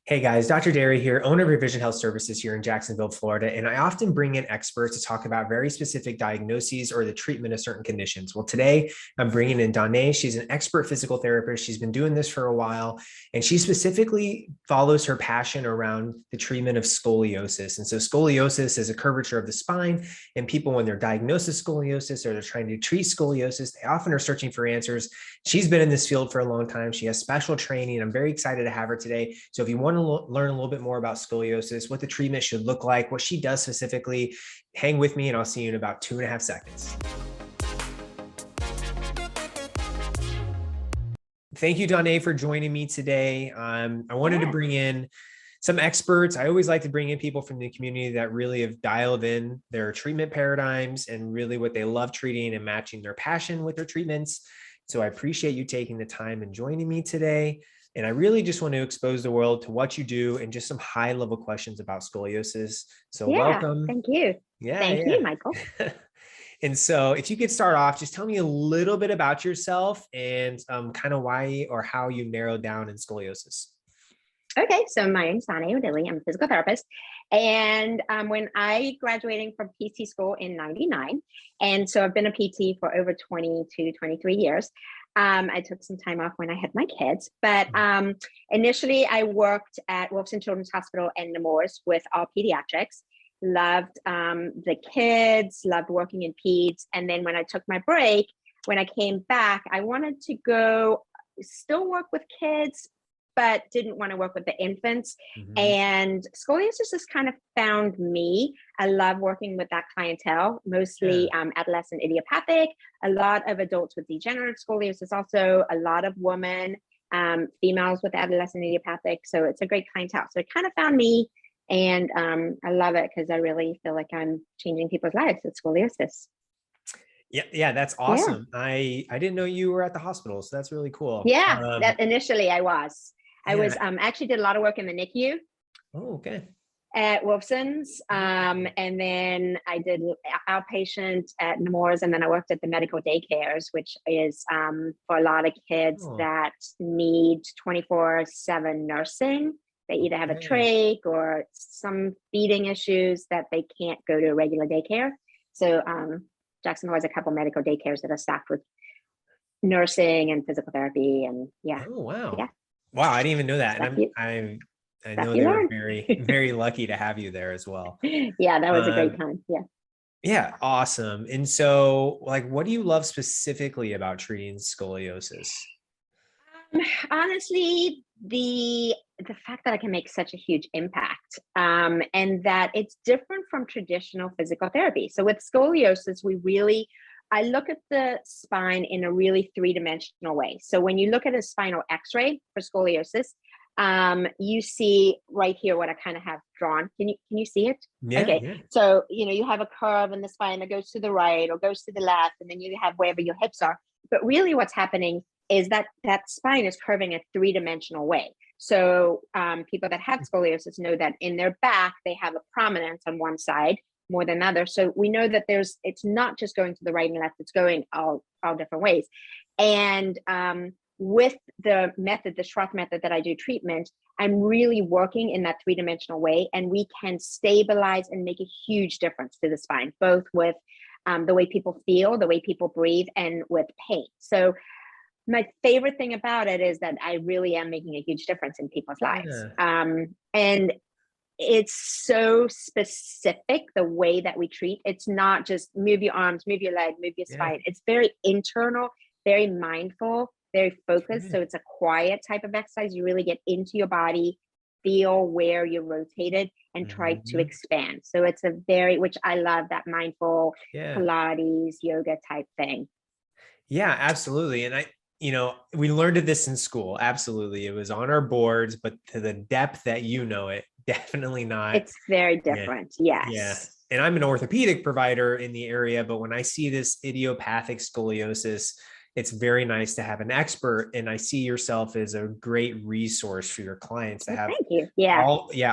Hey guys, Dr. Derry here, owner of Revision Health Services here in Jacksonville, Florida, and I often bring in experts to talk about very specific diagnoses or the treatment of certain conditions. Well, today I'm bringing in Donne. She's an expert physical therapist. She's been doing this for a while, and she specifically follows her passion around the treatment of scoliosis. And so scoliosis is a curvature of the spine, and people, when they're diagnosed with scoliosis or they're trying to treat scoliosis, they often are searching for answers. She's been in this field for a long time. She has special training. I'm very excited to have her today. So if you want to learn a little bit more about scoliosis, what the treatment should look like, what she does specifically, hang with me and I'll see you in about 2.5 seconds. Thank you, Donne, for joining me today. I wanted to bring in some experts. I always like to bring in people from the community that really have dialed in their treatment paradigms and really what they love treating and matching their passion with their treatments. So I appreciate you taking the time and joining me today. And I really just want to expose the world to what you do and just some high level questions about scoliosis. So welcome. Thank you. Thank you, Michael. And so if you could start off, just tell me a little bit about yourself and kind of why or how you narrowed down in scoliosis. Okay, so my name's Donne Ordille. I'm a physical therapist. And when I graduated from PT school in 99, and so I've been a PT for over 22, 23 years. I took some time off when I had my kids, but initially I worked at Wilson Children's Hospital and Nemours with all pediatrics. Loved the kids, loved working in peds. And then when I took my break, when I came back, I wanted to go still work with kids, but didn't want to work with the infants. And scoliosis has kind of found me. I love working with that clientele, mostly adolescent idiopathic, a lot of adults with degenerative scoliosis, also a lot of women, females with adolescent idiopathic. So it's a great clientele. So it kind of found me, and I love it because I really feel like I'm changing people's lives with scoliosis. Yeah, that's awesome. I didn't know you were at the hospital, so that's really cool. Yeah, that initially I was. I was actually did a lot of work in the NICU. Oh, okay. At Wilson's, and then I did outpatient at Nemours, and then I worked at the medical daycares, which is for a lot of kids that need 24/7 nursing. They either have a trach or some feeding issues that they can't go to a regular daycare. So Jacksonville has a couple medical daycares that are staffed with nursing and physical therapy, and Oh, wow. Wow, I didn't even know that. And I know they were very, very lucky to have you there as well. Yeah, that was a great time. Yeah, awesome. And so, like, what do you love specifically about treating scoliosis? Honestly, the fact that I can make such a huge impact, and that it's different from traditional physical therapy. So with scoliosis, I look at the spine in a really three-dimensional way. So when you look at a spinal x-ray for scoliosis, you see right here what I kind of have drawn. Can you see it? Yeah. Okay. Yeah. So, you have a curve in the spine that goes to the right or goes to the left, and then you have wherever your hips are. But really what's happening is that spine is curving a three-dimensional way. So people that have scoliosis know that in their back, they have a prominence on one side more than others. So we know that it's not just going to the right and left, it's going all different ways. And with the Schroth method that I do treatment, I'm really working in that three-dimensional way, and we can stabilize and make a huge difference to the spine, both with the way people feel, the way people breathe, and with pain. So my favorite thing about it is that I really am making a huge difference in people's lives. And it's so specific, the way that we treat. It's not just move your arms, move your leg, move your spine. It's very internal, very mindful, very focused. So it's a quiet type of exercise. You really get into your body, feel where you're rotated, and try to expand. So it's which I love, that mindful Pilates, yoga type thing. Yeah, absolutely. And we learned of this in school. Absolutely. It was on our boards, but to the depth that it, definitely not. It's very different. Yes. Yeah. And I'm an orthopedic provider in the area, but when I see this idiopathic scoliosis, it's very nice to have an expert. And I see yourself as a great resource for your clients to have. Thank you. Yeah.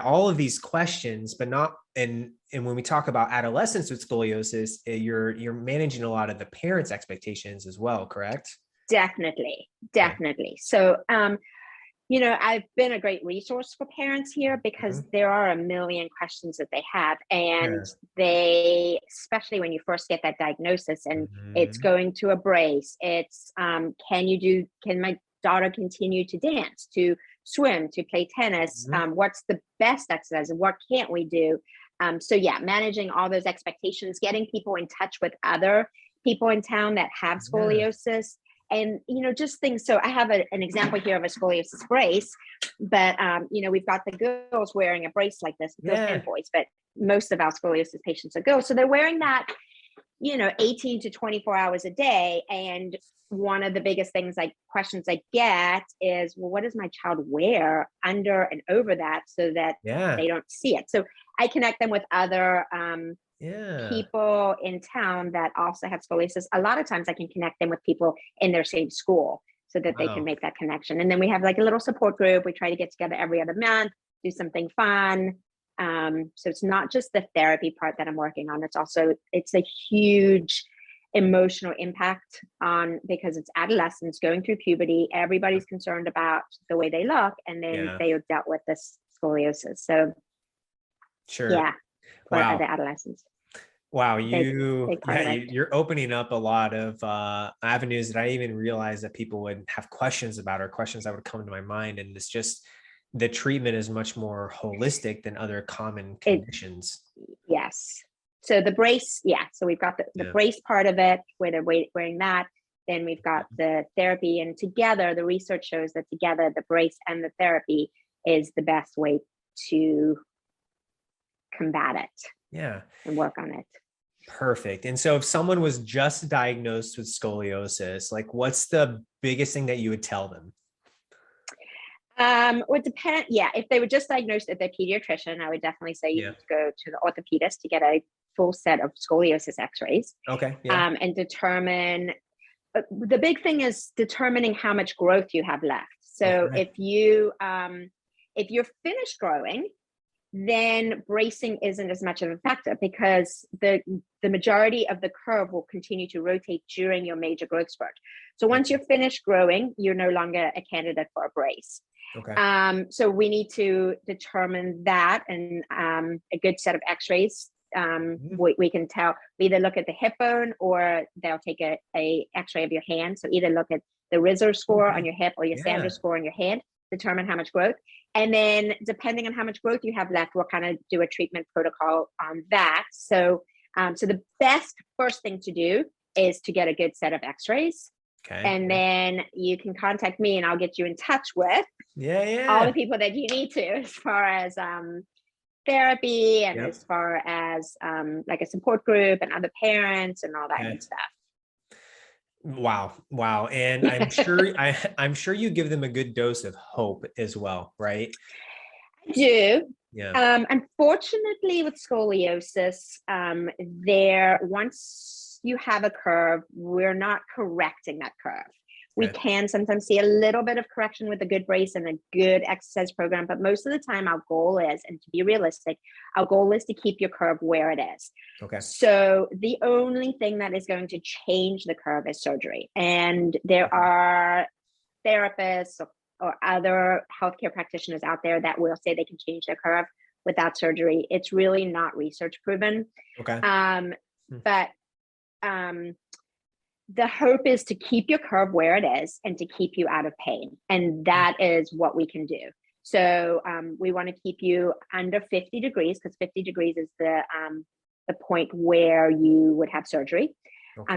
All of these questions, but not, and when we talk about adolescents with scoliosis, you're managing a lot of the parents' expectations as well, correct? Definitely. So, I've been a great resource for parents here because there are a million questions that they have. And they, especially when you first get that diagnosis and it's going to a brace, it's, can my daughter continue to dance, to swim, to play tennis? What's the best exercise and what can't we do? So yeah, managing all those expectations, getting people in touch with other people in town that have scoliosis. And, just things. So I have an example here of a scoliosis brace, but, we've got the girls wearing a brace like this, girls and boys, but most of our scoliosis patients are girls. So they're wearing that, 18 to 24 hours a day. And one of the biggest questions I get is, well, what does my child wear under and over that so that they don't see it? So I connect them with other, people in town that also have scoliosis. A lot of times I can connect them with people in their same school so that they can make that connection. And then we have like a little support group. We try to get together every other month, do something fun. So it's not just the therapy part that I'm working on. It's a huge emotional impact because it's adolescents going through puberty. Everybody's concerned about the way they look, and then they have dealt with this scoliosis. So for the adolescents. Wow, you're opening up a lot of avenues that I didn't even realize that people would have questions about, or questions that would come to my mind. And it's just, the treatment is much more holistic than other common conditions. Yes. So the brace, so we've got the brace part of it, where they're wearing that. Then we've got the therapy, and together, the research shows that together, the brace and the therapy is the best way to combat it. And work on it. Perfect. And so if someone was just diagnosed with scoliosis, like, what's the biggest thing that you would tell them? Would depend. Yeah. If they were just diagnosed at their pediatrician, I would definitely say you need to go to the orthopedist to get a full set of scoliosis x-rays. Okay. And determine, the big thing is determining how much growth you have left. So if you're finished growing, then bracing isn't as much of a factor, because the majority of the curve will continue to rotate during your major growth spurt. So once you're finished growing, you're no longer a candidate for a brace. So we need to determine that, and a good set of x-rays. We can tell, we either look at the hip bone, or they'll take a x-ray of your hand. So either look at the Rizzo score on your hip or your Sanders score on your hand, determine how much growth. And then depending on how much growth you have left, we'll kind of do a treatment protocol on that. So the best first thing to do is to get a good set of x-rays. And then you can contact me, and I'll get you in touch with all the people that you need to, as far as therapy, and as far as like a support group and other parents and all that good stuff. Wow. And I'm sure you give them a good dose of hope as well, right? I do. Unfortunately, with scoliosis, once you have a curve, we're not correcting that curve. We can sometimes see a little bit of correction with a good brace and a good exercise program, but most of the time our goal is, and to be realistic, our goal is to keep your curve where it is. So the only thing that is going to change the curve is surgery. And there are therapists or other healthcare practitioners out there that will say they can change their curve without surgery. It's really not research proven. But the hope is to keep your curve where it is and to keep you out of pain. And that is what we can do. So we want to keep you under 50 degrees, because 50 degrees is the point where you would have surgery.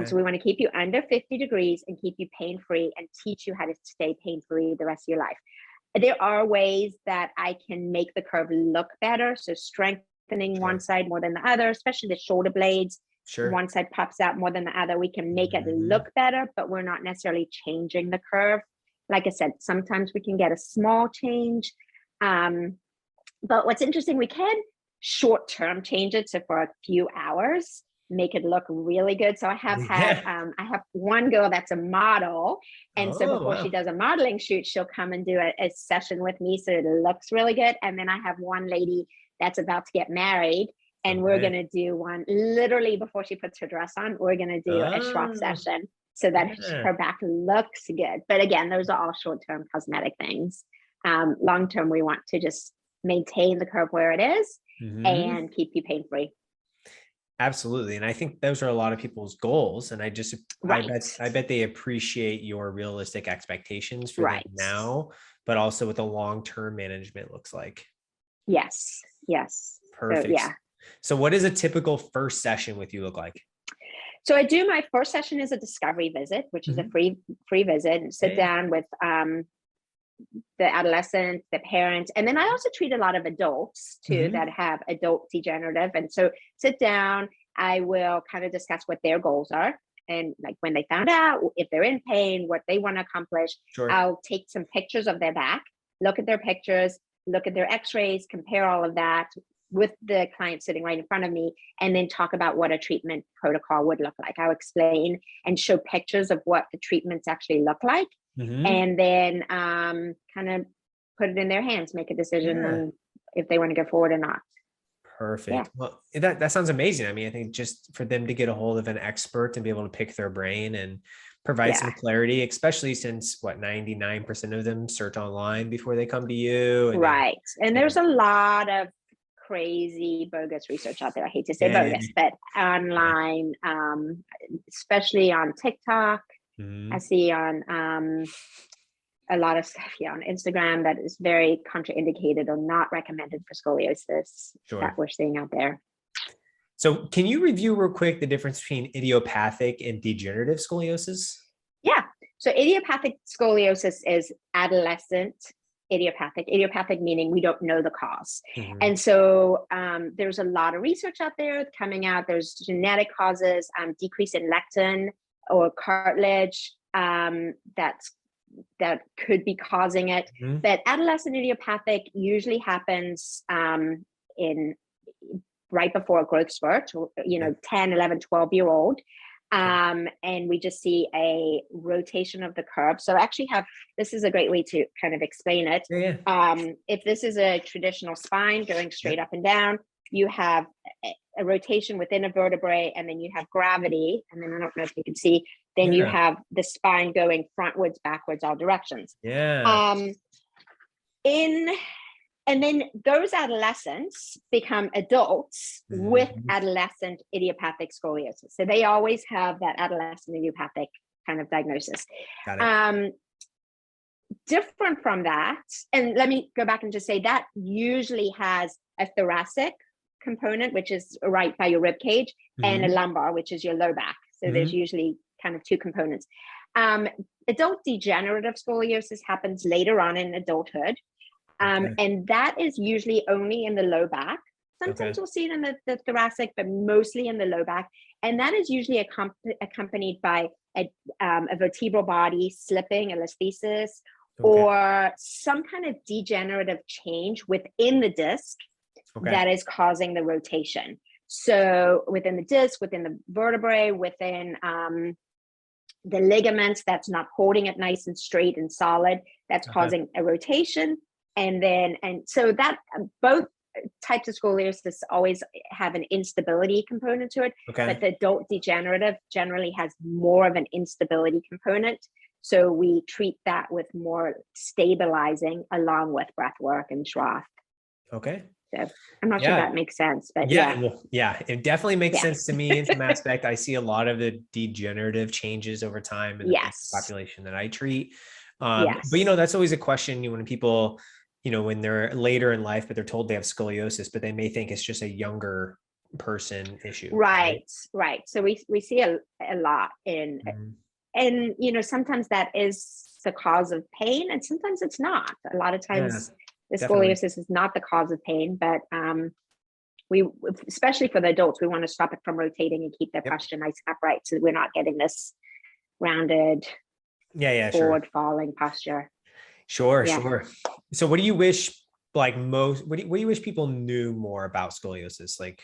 So we want to keep you under 50 degrees and keep you pain-free, and teach you how to stay pain-free the rest of your life. There are ways that I can make the curve look better. So strengthening one side more than the other, especially the shoulder blades. One side pops out more than the other. We can make it look better, but we're not necessarily changing the curve. Like I said, sometimes we can get a small change. But what's interesting, we can short-term change it. So for a few hours, make it look really good. So I have had, I have one girl that's a model. And so before she does a modeling shoot, she'll come and do a session with me, so it looks really good. And then I have one lady that's about to get married. And we're going to do one literally before she puts her dress on. We're going to do a swap session so that her back looks good. But again, those are all short-term cosmetic things. Long term, we want to just maintain the curve where it is and keep you pain free. Absolutely. And I think those are a lot of people's goals. And I bet they appreciate your realistic expectations for them now, but also what the long-term management looks like. Yes. Perfect. So what does a typical first session with you look like? So my first session is a discovery visit, which is a free visit, and sit down with the adolescent, the parent, and then I also treat a lot of adults too that have adult degenerative. And so sit down, I will kind of discuss what their goals are, and like when they found out, if they're in pain, what they want to accomplish. I'll take some pictures of their back, look at their pictures, look at their x-rays, compare all of that with the client sitting right in front of me, and then talk about what a treatment protocol would look like. I'll explain and show pictures of what the treatments actually look like. And then kind of put it in their hands, make a decision on if they want to go forward or not. Perfect. Well, that sounds amazing. I mean, I think just for them to get a hold of an expert and be able to pick their brain and provide some clarity, especially since 99% of them search online before they come to you. And and there's a lot of crazy bogus research out there. I hate to say bogus, but online, especially on TikTok. I see on a lot of stuff on Instagram that is very contraindicated or not recommended for scoliosis that we're seeing out there. So can you review real quick the difference between idiopathic and degenerative scoliosis? Yeah. So idiopathic scoliosis is adolescent idiopathic. Idiopathic meaning we don't know the cause. And so there's a lot of research out there coming out. There's genetic causes, decrease in lectin or cartilage that could be causing it. But adolescent idiopathic usually happens in right before a growth spurt, 10, 11, 12-year-old. And we just see a rotation of the curve. So I actually this is a great way to kind of explain it. If this is a traditional spine going straight up and down, you have a rotation within a vertebrae, and then you have gravity. And then I don't know if you can see, then you have the spine going frontwards, backwards, all directions. And then those adolescents become adults with adolescent idiopathic scoliosis. So they always have that adolescent idiopathic kind of diagnosis. Different from that, and let me go back and just say that usually has a thoracic component, which is right by your rib cage, and a lumbar, which is your low back. So there's usually kind of two components. Adult degenerative scoliosis happens later on in adulthood. And that is usually only in the low back. Sometimes we'll see it in the thoracic, but mostly in the low back. And that is usually accompanied by a vertebral body slipping, a listhesis, or some kind of degenerative change within the disc that is causing the rotation. So within the disc, within the vertebrae, within the ligaments that's not holding it nice and straight and solid, that's causing a rotation. And so that both types of scoliosis always have an instability component to it, but the adult degenerative generally has more of an instability component. So we treat that with more stabilizing along with breath work and Schroth. So I'm not sure that makes sense, but it definitely makes sense to me in some aspect. I see a lot of the degenerative changes over time in the population that I treat. But that's always a question when people, when they're later in life, but they're told they have scoliosis, but they may think it's just a younger person issue. Right. So we see a lot in, and sometimes that is the cause of pain, and sometimes it's not. A lot of times the scoliosis is not the cause of pain, but we, especially for the adults, we want to stop it from rotating and keep their posture nice and upright, so we're not getting this rounded, forward falling posture. Sure. So what do you wish, what do you wish people knew more about scoliosis? Like,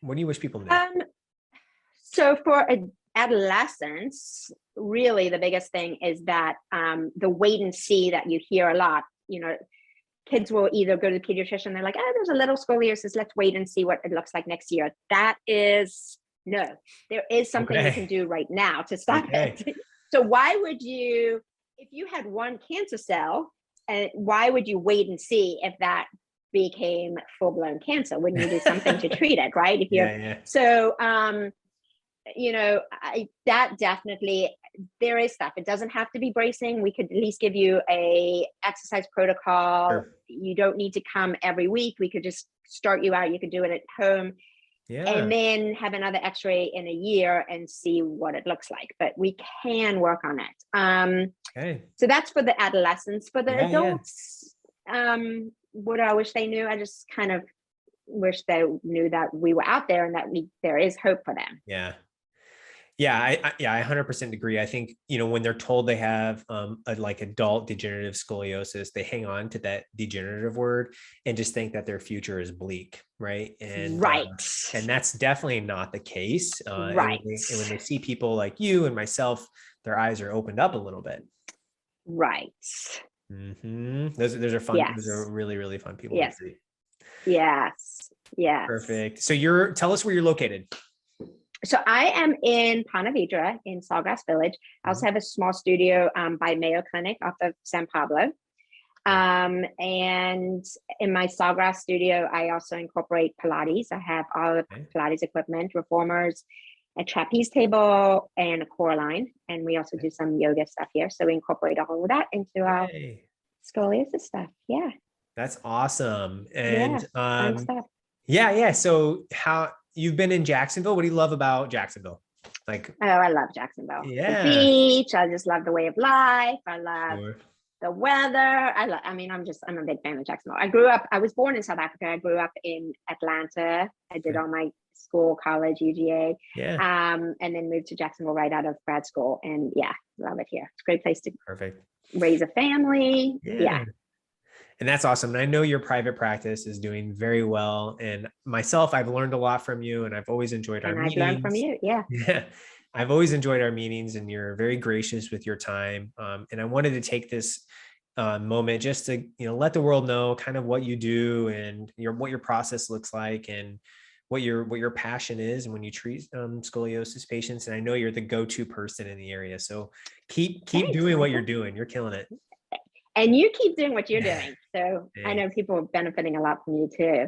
what do you wish people knew? So for adolescents, really the biggest thing is that the wait and see that you hear a lot, kids will either go to the pediatrician, they're like, there's a little scoliosis, let's wait and see what it looks like next year. That is, no, there is something you can do right now to stop it. So why would you, if you had one cancer cell And why would you wait and see if that became full-blown cancer? Wouldn't you do something to treat it, right? If you're so that definitely, there is stuff. It doesn't have to be bracing. We could at least give you a exercise protocol. Sure. You don't need to come every week. We could just start you out. You could do it at home. And then have another x-ray in a year and see what it looks like. But we can work on it. So that's for the adolescents. For the adults, what I wish they knew, I just kind of wish they knew that we were out there and that there is hope for them. I 100% agree. I think, when they're told they have like adult degenerative scoliosis, they hang on to that degenerative word and just think that their future is bleak. Right. And and that's definitely not the case. And when they see people like you and myself, their eyes are opened up a little bit. Right. Those are fun. Those are really, really fun people to see. Yes. Perfect. So tell us where you're located. So I am in Ponte Vedra in Sawgrass Village. I also have a small studio by Mayo Clinic off of San Pablo. And in my Sawgrass studio, I also incorporate Pilates. I have all the Pilates equipment, reformers, a trapeze table, and a core line. And we also do some yoga stuff here. So we incorporate all of that into our scoliosis stuff. Yeah. That's awesome. And fun stuff. So you've been in Jacksonville. What do you love about Jacksonville? I love Jacksonville. The beach. I just love the way of life. I love the weather. I'm a big fan of Jacksonville. I was born in South Africa. I grew up in Atlanta. I did all my school, college, UGA, and then moved to Jacksonville right out of grad school. And love it here. It's a great place to raise a family. And that's awesome. And I know your private practice is doing very well. And myself, I've learned a lot from you, and I've always enjoyed our meetings. I've learned from you. Yeah. I've always enjoyed our meetings, and you're very gracious with your time. And I wanted to take this moment just to, let the world know kind of what you do and what your process looks like and what your passion is and when you treat scoliosis patients. And I know you're the go-to person in the area. So keep doing what you're doing. You're killing it. And you keep doing what you're doing. So I know people are benefiting a lot from you too.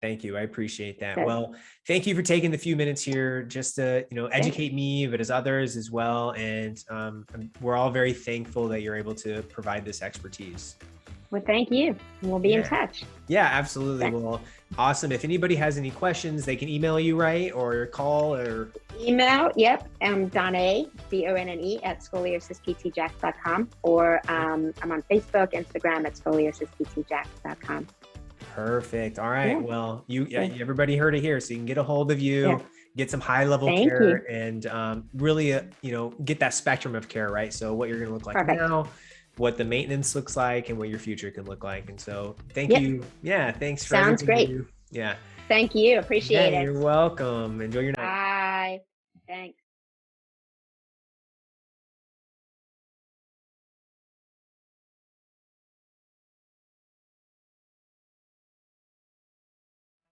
Thank you. I appreciate that. Well, thank you for taking the few minutes here just to, educate me, but as others as well. And we're all very thankful that you're able to provide this expertise. Well, thank you. We'll be in touch. Yeah, absolutely. Thanks. Well, awesome. If anybody has any questions, they can email you, right? Or call or email. Yep. Donne, Donne at scoliosisptjax.com, or I'm on Facebook, Instagram at scoliosisptjax.com. Perfect. All right. Yeah. Well, everybody heard it here. So you can get a hold of you, get some high level care and really, get that spectrum of care, right? So what you're going to look like now, what the maintenance looks like, and what your future can look like. And so thank you. Yeah. Thanks for Sounds great. Yeah. Thank you. Appreciate it. You're welcome. Enjoy your night.